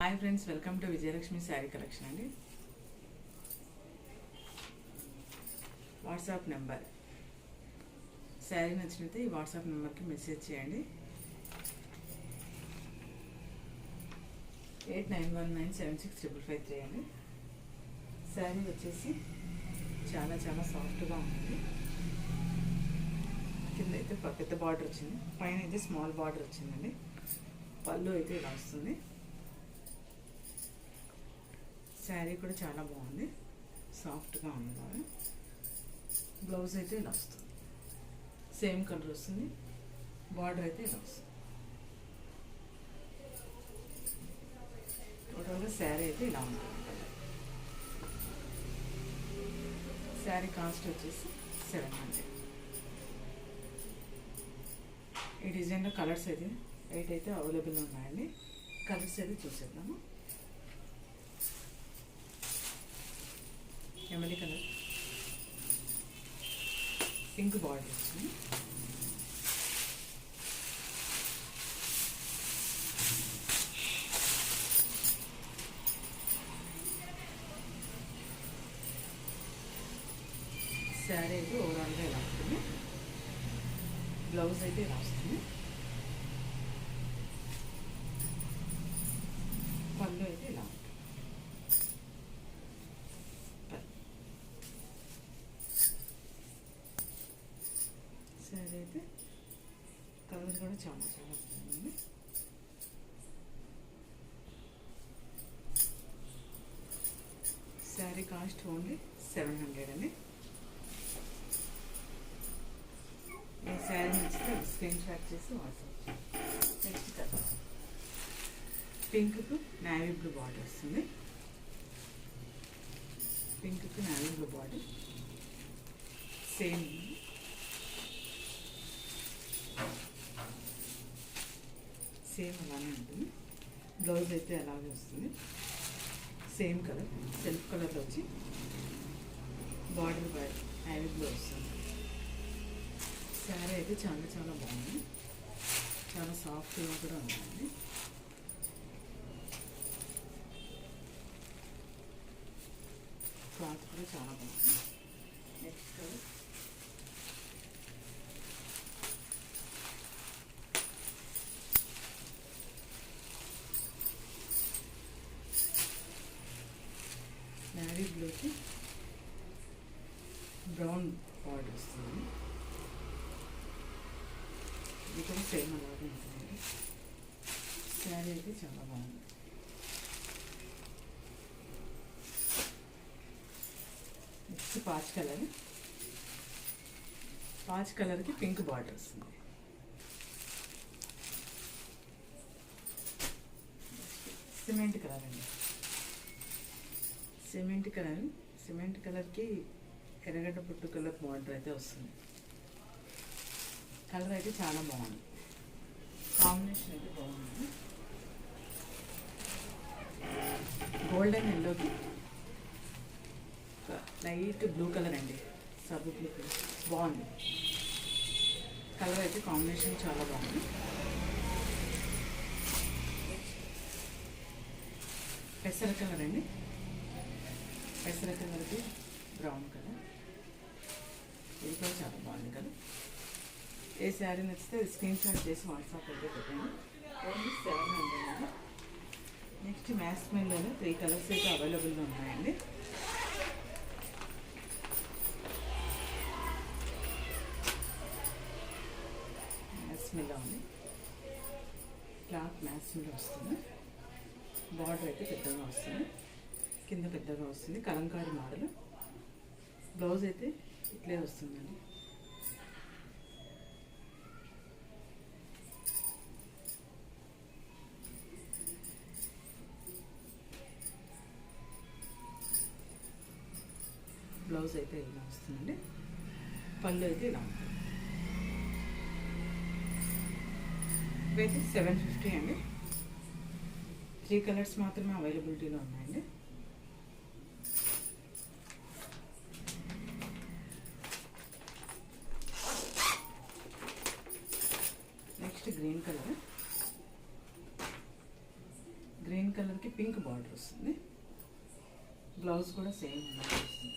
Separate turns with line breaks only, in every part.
Hi friends, welcome to Vijayalakshmi sari collection అండి. WhatsApp number, sari నచ్చినట్లయితే ఈ వాట్సాప్ నెంబర్కి మెసేజ్ చేయండి. 8919765553 అండి. శారీ వచ్చేసి చాలా చాలా సాఫ్ట్గా ఉంటుంది. కింద అయితే పెద్ద బార్డర్ వచ్చింది, పైన అయితే స్మాల్ బార్డర్ వచ్చిందండి. పళ్ళు అయితే ఇలా వస్తుంది. శారీ కూడా చాలా బాగుంది, సాఫ్ట్గా ఉంది బాగా. బ్లౌజ్ అయితే ఇలా వస్తుంది, సేమ్ కలర్ వస్తుంది. బార్డర్ అయితే ఇలా వస్తుంది. టోటల్గా శారీ అయితే ఇలా ఉంటుంది. శారీ కాస్ట్ వచ్చేసి 700. ఈ డిజైన్లో కలర్స్ అయితే 8 అయితే అవైలబుల్ ఉన్నాయండి. కలర్స్ అయితే చూసేద్దాము. ఎమలి కలర్, పింక్ బార్డర్ వచ్చింది. శారీ అయితే ఓవరాల్గా ఇలా ఉంటుంది. బ్లౌజ్ అయితే ఇలా వస్తుంది. పళ్ళు అయితే ఇలా ఉంటుంది. శారీ అయితే కలర్ కూడా చాలా చాలా బాగుంది. శారీ కాస్ట్ ఓన్లీ 700 అండి. ఈ శారీ నచ్చితే స్క్రీన్ షాట్ చేసి వాట్సాప్. నెక్స్ట్ కలర్ పింక్కు నేవీ బ్లూ బార్డర్ వస్తుంది. పింక్కు navy blue border same. Same అలానే ఉంటుంది. బ్లౌజ్ అయితే అలాగే వస్తుంది. సేమ్ కలర్, సెల్ఫ్ కలర్లో వచ్చి బార్డర్ బై నేవీ బ్లూ వస్తుంది. శారీ అయితే చాలా చాలా బాగుంది, చాలా సాఫ్ట్గా కూడా ఉందండి. క్లాత్ కూడా చాలా బాగుంది. నెక్స్ట్ కలర్ నేవీ బ్లూకి బ్రౌన్ బార్డర్ వస్తుంది. ఇది కూడా సేమ్ అలాగే ఉంటుంది. శారీ అయితే చాలా బాగుంది. నెక్స్ట్ పాచ్ కలర్, పాచ్ కలర్కి పింక్ బార్డర్ వస్తుంది. సిమెంట్ కలర్ అండి. సిమెంట్ కలర్కి ఎర్రగడ్డ పుట్టు కలర్ బార్డర్ అయితే వస్తుంది. కలర్ అయితే చాలా బాగుంది, కాంబినేషన్ అయితే బాగుంది. గోల్డెన్ ఎల్లోకి లైట్ బ్లూ కలర్ అండి, సబ్ బ్లూ కలర్ బాగుంది. కలర్ అయితే కాంబినేషన్ చాలా బాగుంది. పెసర కలర్ అండి, పెసర కలర్కి బ్రౌన్ కలర్. ఇది కూడా చాలా బాగుంది కలర్. ఏ శారీ నచ్చితే స్క్రీన్ షాట్ చేసి వాట్సాప్ అయితే పెట్టండి. ఓన్లీ 700. నెక్స్ట్ మ్యాస్ మెల్లో 3 కలర్స్ అయితే అవైలబుల్గా ఉన్నాయండి. మ్యాస్ మెల్లో ఉంది, క్లాత్ మ్యాస్ మెల్లో వస్తుంది. బార్డర్ అయితే పెద్దగా వస్తుంది, కింద పెద్దగా వస్తుంది. కలంకారీ మోడల్. బ్లౌజ్ అయితే ఇట్లే వస్తుందండి. బ్లౌజ్ అయితే ఇలా వస్తుందండి. పళ్ళు అయితే ఇలా ఉంటుంది. ఇవైతే 750 అండి. 3 కలర్స్ మాత్రమే అవైలబిలిటీలో ఉన్నాయండి. నెక్స్ట్ గ్రీన్ కలర్ కలర్కి పింక్ బార్డర్ వస్తుంది. బ్లౌజ్ కూడా సేమ్ వస్తుంది.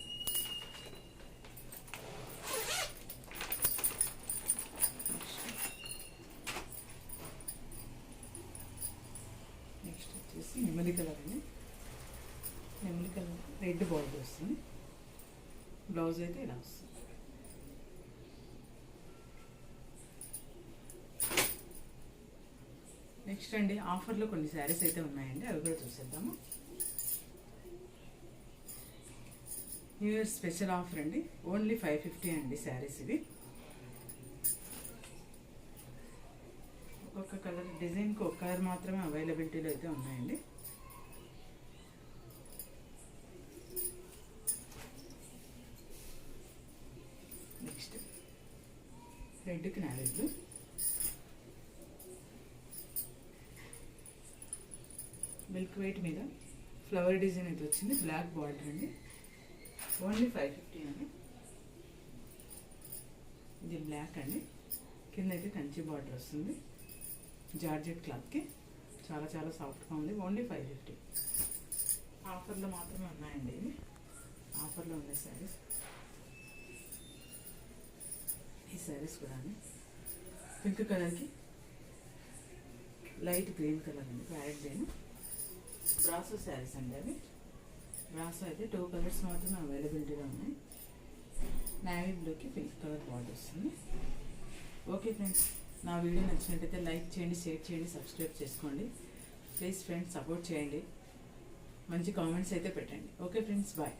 నెక్స్ట్ వచ్చేసి నెమలి కలర్ అండి. నెమలి కలర్ రెడ్ బార్డర్ వస్తుంది. బ్లౌజ్ అయితే ఇలా వస్తుంది. నెక్స్ట్ అండి ఆఫర్లో కొన్ని శారీస్ అయితే ఉన్నాయండి, అవి కూడా చూసేద్దాము. న్యూ ఇయర్ స్పెషల్ ఆఫర్ అండి, ఓన్లీ 550 అండి శారీస్ ఇవి. ఒక్కొక్క కలర్ డిజైన్కి ఒక కలర్ మాత్రమే అవైలబిలిటీలో అయితే ఉన్నాయండి. నెక్స్ట్ రెడ్కి నావీ బ్లూ, మిల్క్ వైట్ మీద ఫ్లవర్ డిజైన్ అయితే వచ్చింది. బ్లాక్ బార్డర్ అండి, ఓన్లీ 550 అండి. ఇది బ్లాక్ అండి, కింద అయితే కంచి బార్డర్ వస్తుంది. జార్జెట్ క్లాత్కి చాలా చాలా సాఫ్ట్గా ఉంది. ఓన్లీ 550. ఆఫర్లో మాత్రమే ఉన్నాయండి ఇవి, ఆఫర్లో ఉన్నాయి శారీస్. ఈ శారీస్ కూడా అండి పింక్ కలర్కి లైట్ గ్రీన్ కలర్ అండి, ప్యారెట్ గ్రీన్. బ్రాసో శారీస్ అండి అవి. బ్రాసో అయితే 2 కలర్స్ మాత్రమే అవైలబిలిటీగా ఉన్నాయి. నేవీ బ్లూకి పింక్ కలర్ బార్డర్ వస్తుంది. ఓకే ఫ్రెండ్స్, నా వీడియో నచ్చినట్టయితే లైక్ చేయండి, షేర్ చేయండి, సబ్స్క్రైబ్ చేసుకోండి. ప్లీజ్ ఫ్రెండ్స్ సపోర్ట్ చేయండి, మంచి కామెంట్స్ అయితే పెట్టండి. Okay friends, bye.